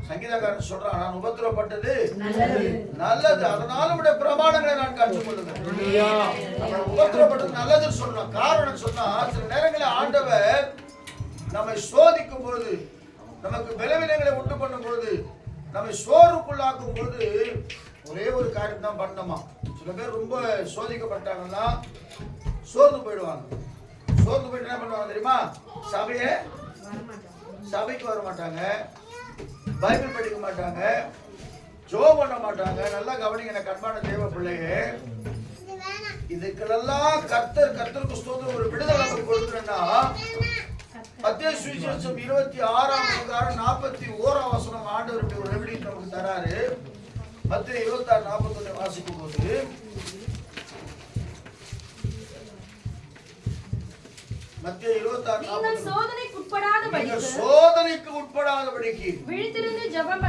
சங்கீதக்காரன் சொல்றான், நான் உபத்திரப்பட்டது நல்லது, அதனால உடைய பிரமாணங்களை நான் கற்றுக்கொள்ளுகிறேன். உபத்திரப்பட்டது நல்லதுன்னு சொல்றான். காரணம் சொன்னா, சில நேரங்களில் ஆண்டவர் நம்மை சோதிக்கும் பொழுது, நமக்கு பலவீனங்களை உண்டு பண்ணும் பொழுது, நம்மை சோர்வுக்குள்ளாக்கும் பொழுது ஒரே ஒரு காரியம் தான் பண்ணணுமா. சில பேர் ரொம்ப சோதிக்கப்பட்டாங்கன்னா சோர்ந்து போயிடுவாங்க. சோர்ந்து போயிட்டு என்ன பண்ணுவாங்க தெரியுமா? சபைக்கு வர மாட்டாங்க, பைபிள் படிக்க மாட்டாங்க, ஜெபம் பண்ண மாட்டாங்க. நல்லா கவனிங்க கண்பான தேவ பிள்ளையே, இதுக்கெல்லாம் கர்த்தருக்கு ஸ்தோத்திரம் ஒரு விடுதலை நமக்கு கொடுக்குறேன்னா, மத்தேயு சுவிசேஷம் 26ஆம் அதிகாரம் 41ஆம் வசனம் ஆண்டவர் ஒரு ரெமெடி நமக்கு தராரு. மத்தேயு 26:41 வாசிக்கும் போது, மத்தேயு 26:41 சோதனைக்கு உட்படாதபடிக்கு விழித்திருந்து ஜெபம்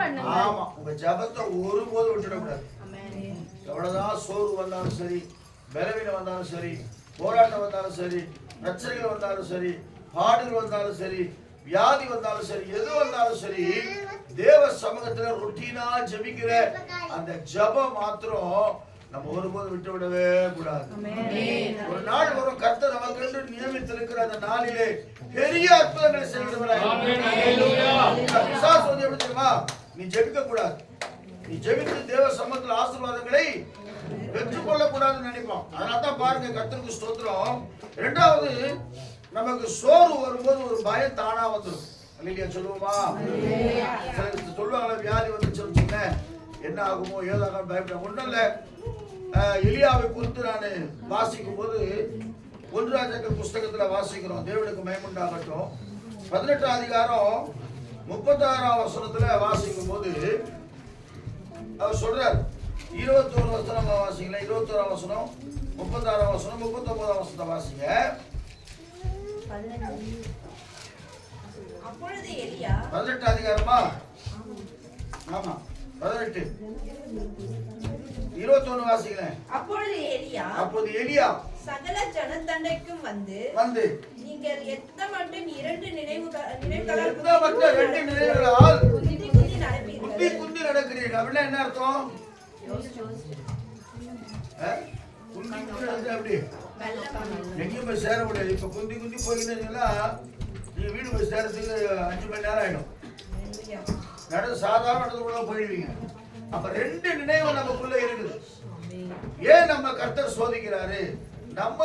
பண்ணுங்க. ஆமா, உங்க ஜெபத்தை ஒருபோதும் விட்டுடக்கூடாது. எவ்வளவுதான் சோர்வு வந்தாலும் சரி, பலவீனம் வந்தாலும் சரி, போராட்டம் வந்தாலும் சரி, பிரச்சனைகள் வந்தாலும் சரி, பாடுகள் வந்தாலும் சரி, வியாதி வந்தாலும் சரி, எது வந்தாலும் சரி, தேவ சமூகத்துல ரொட்டீனா ஜெபிக்கிற அந்த ஜெபம் மாத்திரம் நம்ம ஒருபோதும் விட்டு விடவே கூடாது. ஒரு நாள் வரும், கர்த்தர் நமக்கு நியமித்திருக்கிற அந்த நாளிலே பெரிய அற்புதங்களை செய்கிறவராய். நீ ஜெபிக்க கூடாது, நீ ஜெபித்து தேவ சமூகத்தில் ஆசீர்வாதங்களை பெற்றுக்கொள்ள கூடாதுன்னு நினைப்போம். அதனால்தான் பாருங்க, கர்த்தருக்கு ஸ்தோத்திரம். இரண்டாவது, நமக்கு சோர்வு வரும்போது ஒரு பயம் தானா வந்துடும். இல்லையா சொல்லுவோமா? சொல்லுவாங்களா, வியாதி வந்துச்சு என்ன ஆகுமோ ஏதாக பயப்பட. ஒன்றும் இல்லை, எலியாவை குறித்து நான் வாசிக்கும் போது 1 ராஜாக்கள் புஸ்தகத்துல வாசிக்கிறோம். தேவனுக்கு மகிமையுண்டாகட்டும். 18ஆம் அதிகாரம் 36ஆம் வசனத்துல வாசிக்கும் போது அவர் சொல்றார், 21 வசனம் வாசிங்களா, 21ஆம் வசனம், 36ஆம் வசனம், 39ஆம் வசனத்தை வாசிங்க. அப்பொழுது எலியா 18 அதிகாரமா? ஆமா, 18 21 வாசிங்களேன். அப்பொழுது எலியா சகல ஜனத்தண்டைக்கும் வந்து நீங்கள் எத்த மட்டும் 2 நினைவுகளால் குந்தி நடக்கிறீர்கள். அப்படின்னா என்ன அர்த்தம்? அப்படி எங்கேயும் போய் சேர முடியாது. இப்ப குந்தி போயின்னா நீங்க வீடு போய் சேரத்துக்கு 5 மணி நேரம் ஆயிடும். சாதாரண இடத்துக்குள்ள போயிடுவீங்க. அப்ப 2 நினைவு நமக்குள்ள இருக்குது. ஏன் நம்ம கர்த்தர் சோதிக்கிறாரு? நம்ம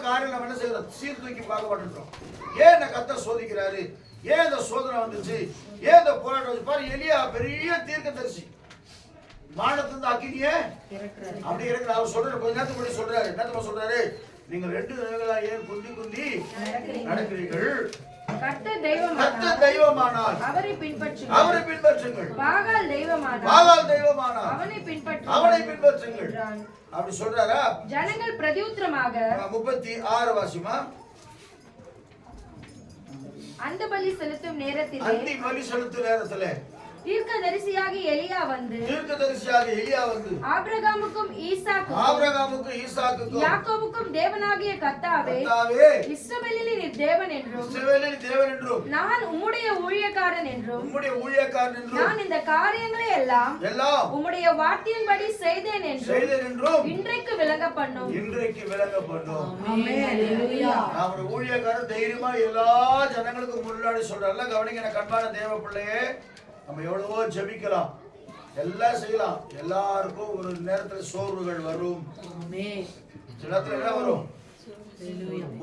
காரியம் நம்ம என்ன செய்யறோம்? சீர்தூக்கி பார்க்க மாட்டோம். ஏன் கர்த்தர் சோதிக்கிறாரு? ஏன் இந்த சோதனை வந்துச்சு? ஏன் இந்த போராட்டம் வந்து பாரு. எலியா பெரிய தீர்க்கதரிசி, வானத்திலிருந்து அக்கினியே அப்படி இருக்கிற அவர் சொல்றாரு. கொஞ்ச நேரத்துக்கு முன்னாடி சொல்றாரு, என்ன சொல்றாரு? நீங்கள் 2 நினைவுகளா ஏன் குந்தி நடக்கிறீர்கள்? கர்த்தர் தெய்வமானால் அவரை பின்பற்றுங்கள். பாகால் தெய்வமானால் அவனை பின்பற்றுங்கள். அப்படி சொல்றாரா? ஜனங்கள் பிரதியுத்தரமாக 36 வாசிமா. அந்த பலி செலுத்தும் நேரத்திலே தீர்க்கதரிசியாகிய எலியா வந்து ஆபிரகாமுக்கும் ஈசாக்குக்கும் யாக்கோபுக்கும் தேவனாகிய கர்த்தாவே, இஸ்ரவேலில் நீர் தேவன் என்றும் நான் உம்முடைய ஊழியக்காரன் என்றும் நான் இந்த காரியங்களை எல்லாம் உம்முடைய வார்த்தையின்படி செய்தேன் என்றும் இன்றைக்கு விளங்க பண்ணும். நம்முடைய ஊழியக்காரன் தைரியமா எல்லா ஜனங்களுக்கும் முன்னாடி சொல்றாருல. கவனிங்க கண்பான தேவ பிள்ளையே, நம்ம எவ்வளவோ ஜெபிக்கலாம், எல்லாம் செய்யலாம். எல்லாருக்கும் ஒரு நேரத்தில் சோர்வுகள் வரும், சில நேரத்தில் என்ன வரும்?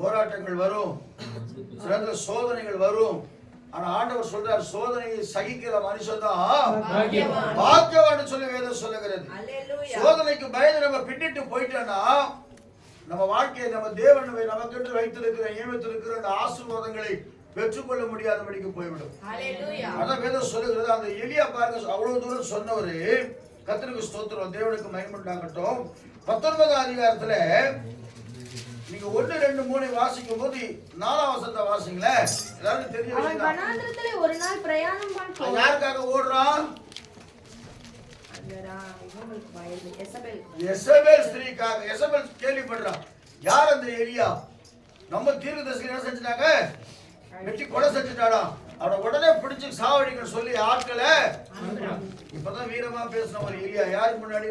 போராட்டங்கள் வரும், சில நேரத்தில் சோதனைகள் வரும். ஆனா ஆண்டவர் சொல்றார், சோதனையை சகிக்கிற மனுஷன் தான் பாக்கியவான் சொல்லி வேதம் சொல்லுகிறது. சோதனைக்கு பயந்து நம்ம பின்னிட்டு போயிட்டோம்னா நம்ம வாழ்க்கையை, நம்ம தேவனை நமக்கென்று வைத்திருக்கிற நியமித்திருக்கிற அந்த ஆசீர்வாதங்களை பெற்றுக்கொள்ள முடியாதபடிக்கு போய்விடும். அதான் வேதம் சொல்லுகிறது. அந்த எலியா பாருங்க, அவ்வளவு தூரம் சொன்னவரு. கர்த்தருக்கு ஸ்தோத்திரம், தேவனுக்கு மகிமையுண்டாகட்டும். 19ஆம் அதிகாரத்துல நீங்க 1, 2, 3 வாசிக்கும் போது 4ஆம் வசனத்தை வாசிங்களே. எல்லாரும் தெரிஞ்ச விஷயம். வனாந்திரத்திலே ஒரு நாள் பிரயாணம் பண்ண யாருக்காக ஓடுறான்? எசபேல் ஸ்திரீக்காக. எசபேல் கேள்விப்படுறான். யார் அந்த எலியா? நம்ம தீர்க்கதரிசி என்ன செஞ்சிட்டாங்க? வெட்டி கொலை செஞ்சுட்டாடா. அவனை உடனே பிடிச்சு சாவடிங்க சொல்லி ஆட்கள இப்பதான் வீரமா பேசின ஒரு ஏரியா யாருக்கு முன்னாடி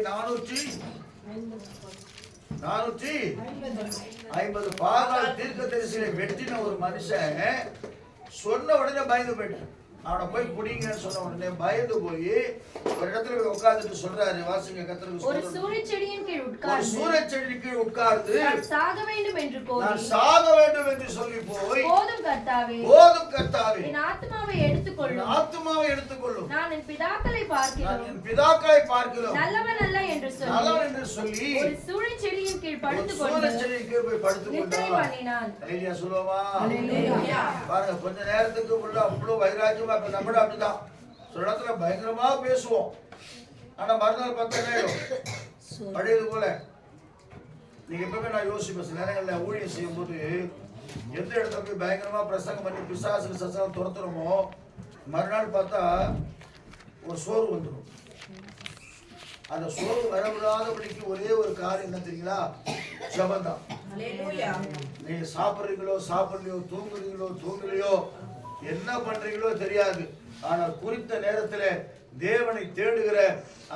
450 பாகால் தீர்க்கதரிசியை வெட்டின ஒரு மனுஷன் சொன்ன உடனே பயந்து போயிட்டான். அவனை போய் புடிங்கன்னு சொன்ன உடனே பயந்து போய் ஒரு இடத்துல போய் உட்கார்ந்துட்டு சொல்றாரு, வாசிங்க கர்த்தருக்கு ஒரு சூரியச்செடியின் கீழ் உட்கார்ந்து சூரியச்செடியின் கீழ் உட்கார்ந்து நான் சாக வேண்டும் என்று கோரி நான் சாக வேண்டும் என்று சொல்லி போய் போதும் கர்த்தாவே என் ஆத்துமாவை எடுத்துக்கொள்ளும் நான் என் பிதாக்களை பார்க்கிறோம் நல்லவன் அல்ல என்று சொல்லி ஒரு சூரியச்செடியின் கீழ் படுத்துக்கொண்டு நித்திரை பண்ணினான். அல்லேலூயா சொல்லுவோமா? பாருங்க, கொஞ்ச நேரத்துக்கு உள்ள அவ்வளவு வைராக்கியமா நம்மளும் அப்படிதான் சில இடத்துல பயங்கரமா பேசுவோம். ஆனா மறுநாள் 10 நேரம் பழையது போல. நீங்க எப்பவுமே நான் யோசிப்பேன், சில நேரங்கள்ல ஊழியம் செய்யும் போது எந்த இடத்துல போய் பயங்கரமா பிரசங்கம் பண்ணி பிசாசுக்கு சசனம் துரத்துறோமோ மறுநாள் பார்த்தா ஒரு சோர்வு வந்துடும். அந்த சோர்வு வரவிடாதபடிக்கு ஒரே ஒரு காரியம் என்ன தெரியுங்களா? ஜெபம்தான். நீங்க சாப்பிடுறீங்களோ சாப்பிடலையோ, தூங்கலையோ என்ன பண்றீங்களோ தெரியாது. ஆனால் குறித்த நேரத்துல தேவனை தேடுகிற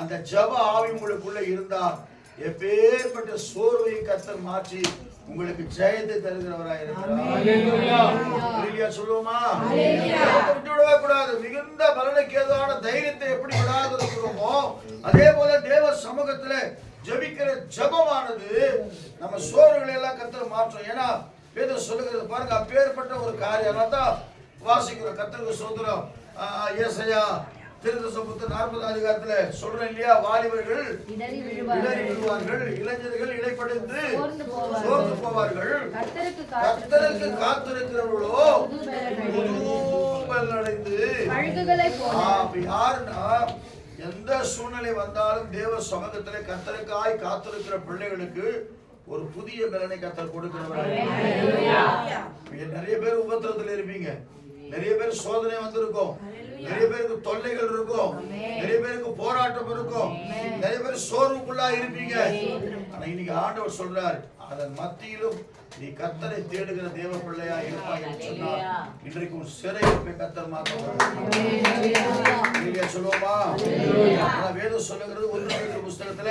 அந்த ஜெப ஆவி உங்களுக்குள்ள இருந்தா எப்பேற்பட்ட சோர்வை கர்த்தர் மாற்றி உங்களுக்கு ஜெயத்தை தருகிறவராய் இருக்கிறார். சொல்லுவோமா? விட்டுவிடவே கூடாது. மிகுந்த பலனுக்கு ஏதுவான தைரியத்தை எப்படி விடாது இருக்கிறோமோ அதே போல தேவ சமூகத்துல ஜெபிக்கிற ஜெபமானது நம்ம சோர்வுகளை எல்லாம் கர்த்தர் மாற்றும். ஏன்னா வேதம் சொல்லுகிறது பாருங்க, அப்பேற்பட்ட ஒரு காரியம் தான் வாசிக்கிறோம். கர்த்தருக்கு ஸ்தோத்திரம். ஏசாயா தீர்க்கதரிசி 40 அதிகாரத்துல சொல்றேன் இல்லையா, வாலிபர்கள் இடறி விழுவார்கள், இளைஞர்கள் இளைப்படைந்து சோர்ந்து போவார்கள், கர்த்தருக்கு காத்திருக்கிறவர்களோ அடைந்து. யாருன்னா எந்த சூழ்நிலை வந்தாலும் தேவ சமூகத்திலே கர்த்தருக்காய் காத்திருக்கிற பிள்ளைகளுக்கு ஒரு புதிய பலனை கர்த்தர் கொடுக்கிறவர். நிறைய பேர் உபத்திரத்தில் இருப்பீங்க, நிறைய பேர் சோதனை வந்திருக்கும், நிறைய பேருக்கு தொல்லைகள் இருக்கும், நிறைய பேருக்கு போராட்டம் இருக்கும், நிறைய பேர் சோர்வுக்குள்ளா இருப்பீங்க. ஆனா இன்னைக்கு ஆண்டவர் சொல்றார், அதன் மத்தியிலும் நீ கர்த்தரை தேடுகிற தேவ பிள்ளையா இருப்பாய் என்று சொன்னார். இன்றைக்கு ஒரு சிறை இருப்பை கர்த்தர் மாற்றுவார். சொல்லுவோமா? வேதம் சொல்லுகிறது 1 பேதுரு புஸ்தகத்துல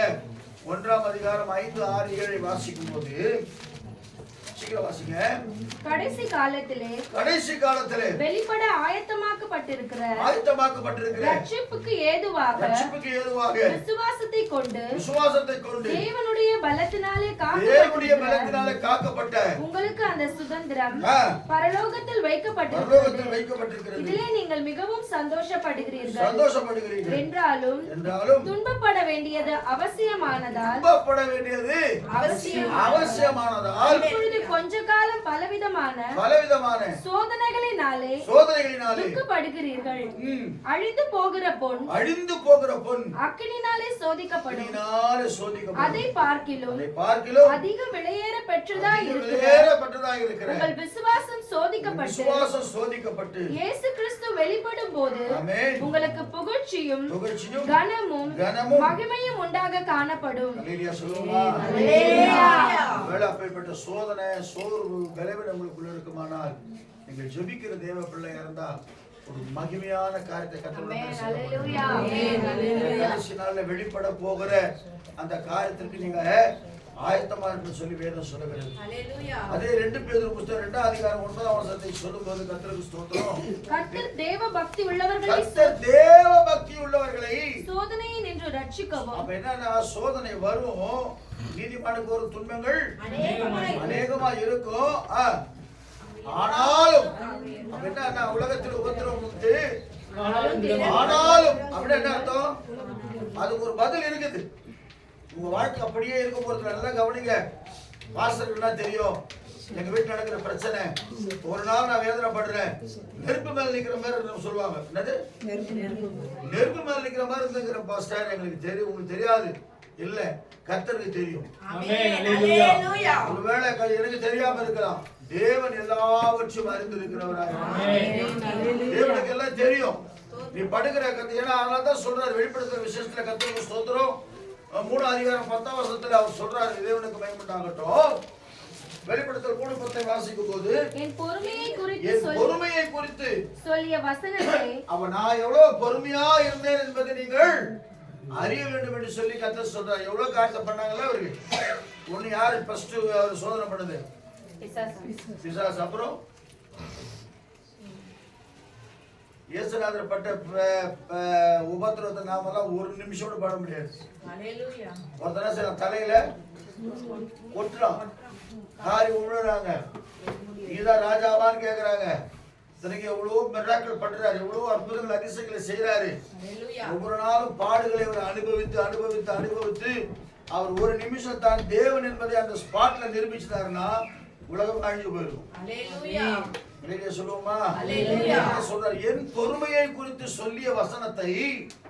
1ஆம் அதிகாரம் 5, 6, 7 வாசிக்கும் போது, கடைசி காலத்திலே வெளிப்பட ஆயத்தமாக்கப்பட்டிருக்கிற ரட்சிப்புக்கு ஏதுவாக விசுவாசத்தை கொண்டு தேவனுடைய பலத்தினாலே காக்கப்பட்ட உங்களுக்கு அந்த சுதந்திரம் பரலோகத்தில் வைக்கப்பட்டிருக்கிறது. இதிலே நீங்கள் மிகவும் சந்தோஷப்படுகிறீர்கள். என்றாலும் துன்பப்பட வேண்டியது அவசியமானதால் இப்பொழுது கொஞ்ச காலம் பலவிதமான சோதனைகளினாலே துக்கப்படுகிறீர்கள். அழிந்து போகிற பொன் அக்கினினாலே சோதிக்கப்படும். அதை பார்க்கிலும் அதிக விலையேற பெற்றதாய் இருக்கிற உங்கள் விசுவாசம் சோதிக்கப்பட்டு இயேசு கிறிஸ்து வெளிப்படும் போது உங்களுக்கு புகழ்ச்சியும் கனமும் மகிமையும் உண்டாக காணப்படும். சோதனை, சோர்வு, பலவீனம் உங்களுக்குள்ள இருக்குமானால் நீங்கள் ஜெபிக்கிற தேவ பிள்ளை இருந்தா ஒரு மகிமையான காரியத்தை கடைசி நாள்ல வெளிப்பட போகிற அந்த காரியத்திற்கு நீங்க ஆயத்தமா இருக்கு சொல்லி வேதம் சொல்லுகிறது. அதே 2 பேதுரு புத்தகம் 2ஆம் அதிகாரம் 9ஆம் வசனத்தை சொல்லும்போது கர்த்தருக்கு ஸ்தோத்திரம், கர்த்தர் தேவ பக்தி உள்ளவர்களை சோதனையை நின்று ரட்சிக்கவும். அப்ப என்னன்னா சோதனை வரும், நீதிமானுக்கு ஒரு துன்பங்கள் அநேகமா இருக்கும். ஆனாலும் என்ன உலகத்தில் உபத்திரவம் உண்டு, ஆனாலும் அப்படி என்ன அர்த்தம்? அதுக்கு ஒரு பதில் இருக்குது. உங்க வாழ்க்கை அப்படியே இருக்க போறது நல்லா கவனிங்க. பாஸ்டர்னா தெரியும், எங்க வீட்டுல நடக்கிற பிரச்சனை ஒரு நாள் நான் வேதனைப்படுறேன், நெருப்பு மேல நிக்கிற மாதிரி சொல்லுவாங்க. என்னது நெருப்பு மேல நிக்கிற மாதிரி இருந்துங்கிற பாஸ்டர் எங்களுக்கு தெரியும், உங்களுக்கு தெரியாது இல்ல, கர்த்தருக்கு தெரியும். ஒருவேளை எனக்கு தெரியாம இருக்கலாம், தேவன் எல்லாவற்றையும் அறிந்திருக்கிறவராக தேவனுக்கு எல்லாம் தெரியும். நீ படுகிற கத்து, ஏன்னா அதனாலதான் சொல்றாரு வெளிப்படுத்துற விசேஷத்துல கர்த்தருக்கு ஸ்தோத்திரம் 3ஆம் அதிகாரம் 10ஆம் வசனத்துல அவர் சொல்றாரு, தேவனுக்கு மகிமை உண்டாகட்டும், வெளிப்படுத்தல் 3:10 வாசிக்கும் போது என் பொறுமையை குறித்து சொல்லிய வசனத்தை அவன் நான் எவ்வளவு பொறுமையா இருந்தேன் என்பதை நீங்கள் அறிய வேண்டும் என்று சொல்லி கர்த்தர் சொல்றார். எவ்வளவு காரியத்தை பண்ணாங்கல்ல அவருக்கு. ஒண்ணு யாரு ஃபர்ஸ்ட் அவர் சோதனை பண்ணது? பிசாசு. அப்புறம் இயேசுநாதர் பட்ட உபத்திரவத்தை நாமெல்லாம் ஒரு நிமிஷம் பாட முடியாது. ஒருத்தன தலையில கொட்டுறான், காரி உழுறாங்க, நீதான் ராஜாவான்னு கேக்குறாங்க. எவ்வளவு மிராக்கிள் பண்றாரு, எவ்வளவு அற்புதங்கள் அதிசயங்களை செய்யறாரு. ஒவ்வொரு நாளும் பாடுகளை அவர் அனுபவித்து அவர் ஒரு நிமிஷம் தான் தேவன் என்பதை அந்த ஸ்பாட்ல நிரூபிச்சிட்டாருன்னா உலகம் அழிஞ்சு போயிருக்கும். சொல்லுவோமா? சொல்றார், என் பொறுமையை குறித்து சொல்லிய வசனத்தை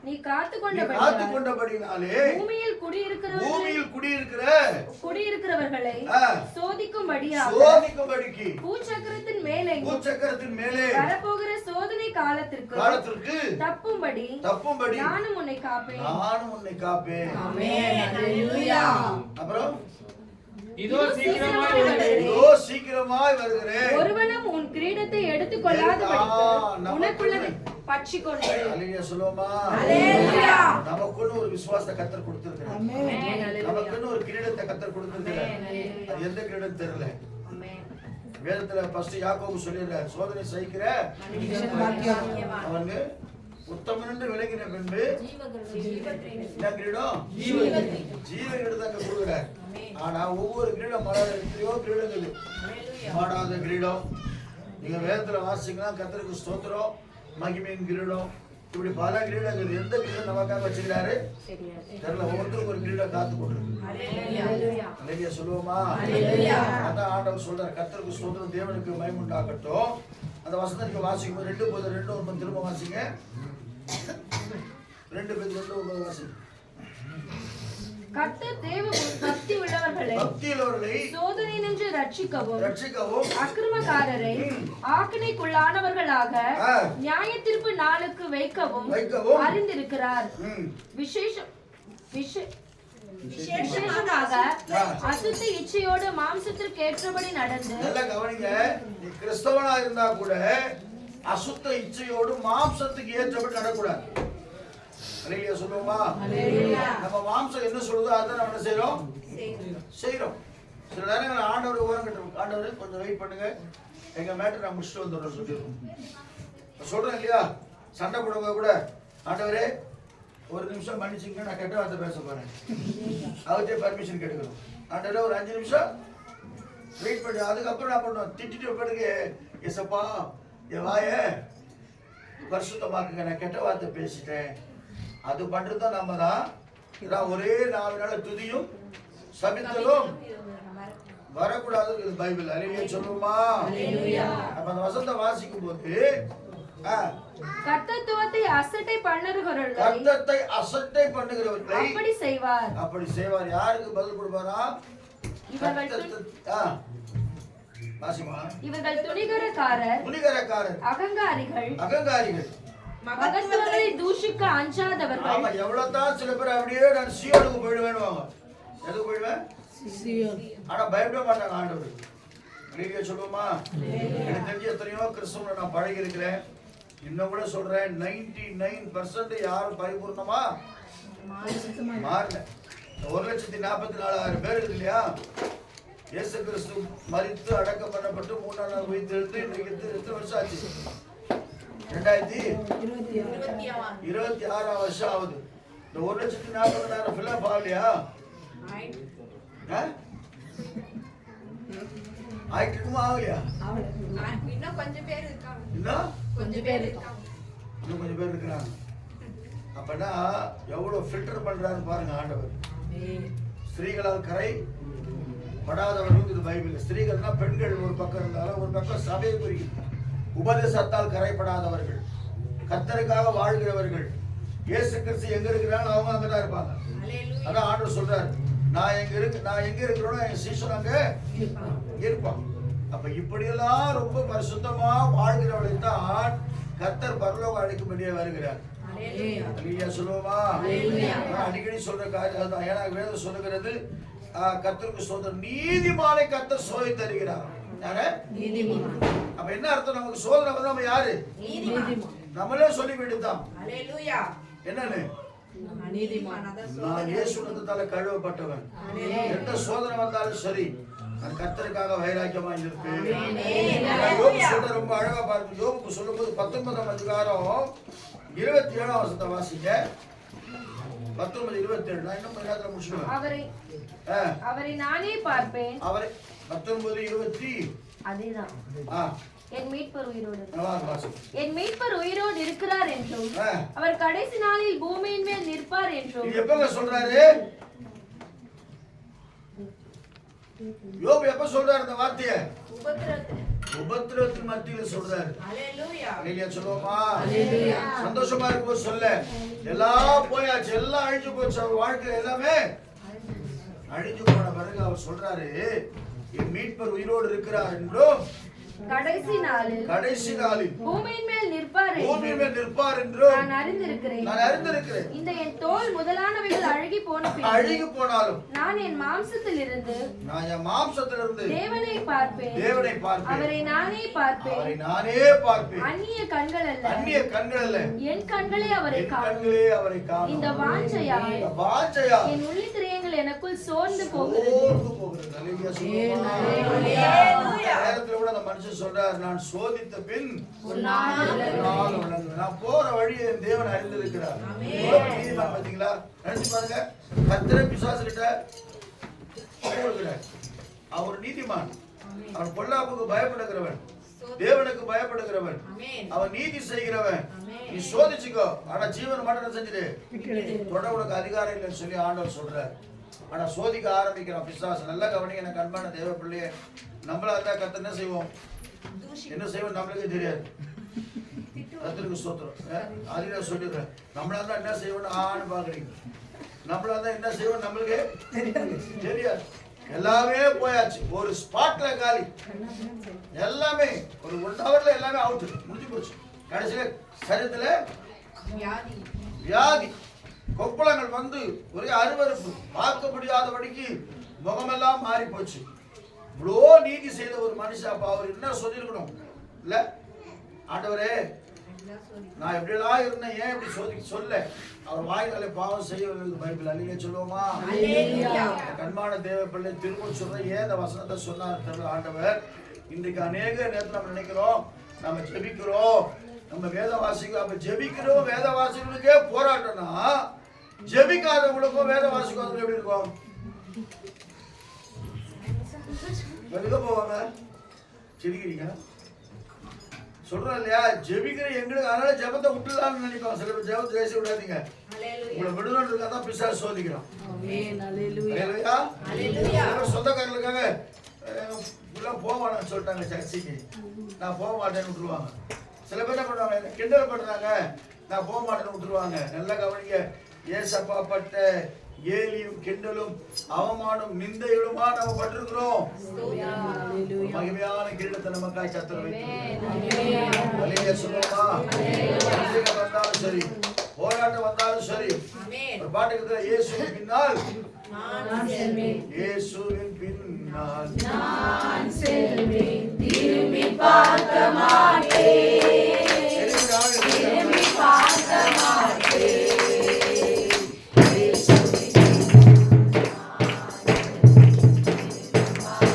நீ காத்துக்கொண்டபடினாலே பூமியில் குடியிருக்கிறவர்களை சோதிக்கும்படிக்கு பூச்சக்கரத்தின் மேலே வரப்போகிற சோதனை காலத்திற்கு தப்பும்படி நானும் உன்னை காப்பேன். அப்புறம் இதோ சீக்கிரமாய் வருகிறேன். ஒருவனும் உன் கிரீடத்தை எடுத்துக் கொள்ளாதபடிக்கு உனக்குள்ளதை பற்றிக்கொண்டு. அல்லேலூயா சொல்லுவோமா? நமக்குன்னு ஒரு விசுவாசத்தை கர்த்தர் கொடுத்திருக்கிறார். நமக்குன்னு ஒரு கிரீடத்தை கர்த்தர் கொடுத்திருக்கிறார். அது எந்த கிரீடம் தெரியல. வேதத்துல ஃபர்ஸ்ட் யாக்கோபு சொல்லிடுறார், சோதனை சகிக்கிற அவனுக்கு உத்தமன் என்று விளங்கின பின்பு என்ன கிரீடம்? ஜீவ கிரீடம் அங்க கொடுக்குறார். ஆனா ஒவ்வொரு கிரீடம் எத்தனையோ கிரீடங்கள், மாடாத கிரீடம். நீங்க வேதத்துல வாசிக்கலாம், கர்த்தருக்கு ஸ்தோத்திரம், மகிமையின் கிரீடம், இப்படி பல கிரீடங்கள். எந்த கிரீடம் நமக்காக வச்சுக்கிறாரு தெரியல. ஒவ்வொருத்தருக்கு ஒரு கிரீடம் காத்து கொண்டிருக்கு. சொல்லுவோமா? அதான் ஆண்டவர் சொல்றாரு, கர்த்தருக்கு ஸ்தோத்திரம், தேவனுக்கு மகிமை உண்டாகட்டும். அந்த வசனத்தை நீங்க வாசிக்கும் போது 2:2 திரும்ப வாசிங்க. 2:2 வாசிங்க. கர்த்தர் தேவ பக்தி உள்ளவர்களை சோதனை நின்று ரட்சிக்கவும் அக்கிரமக்காரரை ஆக்கினைக்குள்ளானவர்களாக நியாயத்தீர்ப்பு நாளுக்கு வைக்கவும் அறிந்திருக்கிறார். விசேஷமாக அசுத்த இச்சையோடு மாம்சத்திற்கு ஏற்றபடி நடந்து. நல்லா கவனிங்க, நீ கிறிஸ்தவனா இருந்தா கூட அசுத்த இச்சையோடு மாம்சத்துக்கு ஏற்றபடி நடக்கூடாது. அல்லேலூயா சொல்லுவோமா? நம்ம மாம்சம் என்ன சொல்லுதோ அதை நம்ம என்ன செய்றோம். சில நேரங்கள் ஆண்டவர் ஓரம் கட்டுறோம். ஆண்டவர் கொஞ்சம் வெயிட் பண்ணுங்க, எங்க மேட்டர் நான் முடிச்சுட்டு வந்துடுறோம் சொல்லிடுவோம். சொல்றேன் இல்லையா, சண்டை போடுங்க கூட, ஆண்டவரே ஒரு நிமிஷம் மன்னிச்சுங்க, நான் கெட்ட வார்த்தை பேச போறேன், அவர்கிட்ட பர்மிஷன் கேட்டுக்கணும். ஆண்டவரே ஒரு 5 நிமிஷம் வெயிட் பண்ணு. அதுக்கப்புறம் நான் பண்ணுவோம், திட்டிட்டு பிறகு எசப்பா என் வாய பரிசுத்தமாக்குங்க, நான் கெட்ட வார்த்தை பேசிட்டேன். அது பண்றதுதான் நம்ம தான். ஒரே 4 நாள் துதியும் சபித்தலும் வரக்கூடாது பைபிள். அல்லேலூயா சொல்லுமா? அப்ப அந்த வசனத்தை வாசிக்கும் போது கர்த்தத்துவத்தை அசட்டை பண்ணுகிறவர்களை அப்படி செய்வார். யாருக்கு பதில் கொடுப்பாரா? இவர்கள் துணிகரக்காரர், அகங்காரிகள், மகத்துவங்களை தூஷிக்க அஞ்சாதவர்கள். ஆமா, எவ்வளவுதான் சில பேர் அப்படியே நான் சீயோனுக்கு போயிடுவேன்னுவாங்க. எதுக்கு போயிடுவேன்? ஆனா பயப்பட மாட்டாங்க ஆண்டவர். நீங்க சொல்லுவோமா? எனக்கு தெரிஞ்ச எத்தனையோ கிறிஸ்தவனை நான் பழகி இருக்கிறேன். இன்னும் கூட சொல்றேன், 99% யாரும் பரிபூர்ணமா மாறல. 1,44,000 பேர் இருக்கு இல்லையா? இயேசு கிறிஸ்து மரித்து அடக்கம் பண்ணப்பட்டு 3ஆம் நாள் உயிர்த்தெழுந்து இன்றைக்கு எத்தனை வருஷம் ஆச்சு? 2026 வருஷம் ஆகுது. இந்த 1,40,000 ஃபில்அப் ஆகலையா? ஆயிட்டுக்குமா ஆகலையா? இன்னும் கொஞ்சம் பேர் இருக்காங்க. இன்னும் கொஞ்சம் பேர் இருக்கிறாங்க. அப்பனா எவ்வளவு ஃபில்டர் பண்றாருன்னு பாருங்க ஆண்டவர். ஸ்திரீகளால் கரை படாதவர்கள் இது பைபிள். ஸ்திரீகள்னா பெண்கள் ஒரு பக்கம் இருந்தாலும், ஒரு பக்கம் சபையை குறிக்கும். உபதேசத்தால் கரைப்படாதவர்கள், கர்த்தருக்காக வாழ்கிறவர்கள். இயேசு கிறிஸ்து எங்க இருக்கிறாங்க அவங்க அங்கதான் இருப்பாங்க. அதான் ஆண்டவர் சொல்றாரு, நான் எங்க இருக்கிறோனோ என் சீசன் அங்க இருப்பான். அப்ப இப்படியெல்லாம் ரொம்ப பரிசுத்தமா வாழ்கிறவர்களை தான் கர்த்தர் பரலோகம் அழைக்கும்படியே வருகிறார். அல்லேலூயா சொல்லுவோமா? அடிக்கடி சொல்ற காரியம். ஏன்னா வேதம் சொல்லுகிறது, கர்த்தருக்கு சோதனை. நீதிமானை கர்த்தர் சோதி தருகிறார். யாரு? நீதிமான். அப்ப என்ன அர்த்தம்? நமக்கு சோதனை வந்து நம்ம யாரு? நீதிமான். நம்மளே சொல்லி வேண்டியதுதான். ஹalleluya. என்னன்னு? நீதிமான். நான் இயேசு ரத்தத்தால கழுவப்பட்டவன். எந்த சோதனை வந்தாலும் சரி நான் கர்த்தருக்காக வைராக்கியமா இருப்பேன். யோபு சொல்ற ரொம்ப அழகா பாருங்க. யோபுக்கு சொல்லும்போது 19ஆம் அதிகாரம் 27ஆம் வசனத்தை வாசிங்க. 19:27. நான் இன்னும் கொஞ்ச நேரத்துல முடிச்சுடுவேன். அவரை நானே பார்ப்பேன். அவரை 19:20. அதேதான். என் மீட்பர் உயிரோடு என் மீட்பர் உயிரோடு இருக்கிறார் என்றும் அவர் கடைசி நாளில் பூமியின் மேல் நிற்பார் என்றும். எப்ப சொல்றாரு? யோபு எப்ப சொல்றாரு இந்த வார்த்தையை? உபத்திரவத்தின் மத்தியில சொல்றாரு. ஹalleluya சொல்லுவோமா? சந்தோஷமா இருக்கும் சொல்ல. எல்லாம் போயாச்சு, எல்லாம் அழிஞ்சு போச்சு. அவர் வாழ்க்கை எல்லாமே அழிஞ்சு போன பிறகு அவர் சொல்றாரு, என் மீட்பர் உயிரோடு இருக்கிறார் என்றும் கடைசி நாளில் பூமியின் மேல் நிற்பார் என்றும் நான் அறிந்திருக்கிறேன். இந்த என் தோல் முதலானவைகள் அழுகி போனாலும் நான் என் மாம்சத்திலிருந்து தேவனை பார்ப்பேன். அவரை நானே பார்ப்பேன். அந்நிய கண்கள் அல்ல, என் கண்களே அவரை காணும். இந்த வாஞ்சையால் என் உள்ளிந்திரியங்கள் எனக்குள் சோர்ந்து போகிறது. சொல்றார், நான் சோதித்த பின் நான் போற வழியை தேவன் அறிந்திருக்கிறார். பாத்தீங்களா? நினைச்சு பாருங்க. கர்த்தரே பிசாசு கிட்ட அவர் நீதிமான். அவன் பொல்லாப்புக்கு பயப்படுகிறவன், தேவனுக்கு பயப்படுகிறவன், அவன் நீதி செய்கிறவன். நீ சோதிச்சுக்கோ, ஆனா ஜீவன் மட்டும் செஞ்சுட்டு தொட உனக்கு அதிகாரம் இல்லைன்னு சொல்லி ஆண்டவர் சொல்றார். ஆனா சோதிக்க ஆரம்பிக்கிறான் பிசாசு. நல்லா கவனிங்க எனக்கு அன்பான தேவ பிள்ளையே. நம்மளா இருந்தா கர்த்தர் என்ன செய்வோம்? நம்மளுக்கே தெரியாது. கர்த்தருக்கு ஸ்தோத்திரம். அதுல சொல்லிடுறேன். நம்மளா இருந்தா என்ன செய்வோம்னு ஆன்னு பாக்குறீங்க. நம்மளா இருந்தா என்ன செய்வோம் நம்மளுக்கே தெரியாது. எல்லாமே போயாச்சு. ஒரு ஸ்பாட்ல காலி. எல்லாமே ஒரு 1 ஹவர்ல எல்லாமே அவுட், முடிஞ்சு போச்சு. கடைசியில சரீரத்துல வியாதி, கொப்பளங்கள் வந்து ஒரே அருவருப்பு, பார்க்க முடியாதபடிக்கு முகமெல்லாம் மாறி போச்சு. இவ்வளோ நீதி செய்த ஒரு மனுஷன் அப்ப அவர் என்ன சொல்லிருக்கணும்? இல்ல ஆண்டவரே நான் எப்படியெல்லாம் இருந்தேன், ஏன் இப்படி சொல்ல? அவர் வாய்களை பாவம் செய்ய பைபிள் அல்லையே சொல்லுவோமா? கண்மான தேவ பிள்ளை திரும்ப சொல்ற ஏன் இந்த வசனத்தை சொன்னார் ஆண்டவர்? இன்றைக்கு அநேக நேரத்தில் நம்ம நினைக்கிறோம், நம்ம ஜெபிக்கிறோம், நம்ம வேதவாசிக்கிறோம். அப்ப ஜெபிக்கிறோம் வேதவாசிகளுக்கே போராட்டம்னா ஜெபிக்காதவங்களுக்கும் வேதவாசிக்கும் எப்படி இருக்கும்? எங்க போவாங்க? சிரிக்கிறீங்க சொல்றோம் இல்லையா? ஜெபிக்கிற எங்களுக்கு அதனால ஜெபத்தை விட்டுலான்னு நினைப்பாங்க. சில பேர் ஜெபத்தை பேசி விடாதீங்க. உங்களை விடுதலை தான் பிசாசு சோதிக்கிறோம். சொந்தக்காரர்களுக்காக போவானு சொல்லிட்டாங்க சர்ச்சைக்கு, நான் போக மாட்டேன்னு விட்டுருவாங்க. சில பேர் என்ன பண்ணுவாங்க? கிண்டல் பண்றாங்க, நான் போக மாட்டேன்னு விட்டுருவாங்க. நல்லா கவனிங்க. ஏசப்பா பட்ட ஏலியும் கிண்டலும் அவமானம் நிந்தையுமா நம்ம பட்டிருக்கிறோம். மகிமையான கிரீடத்தை நமக்காய் கர்த்தர் வைத்திருக்கிறார். சொல்லுமா? வந்தாலும் சரி, போராட்டம் வந்தாலும் சரி, ஒரு பாட்டு இருக்கிற இயேசுவின் பின்னால், இயேசுவின் பின்னால்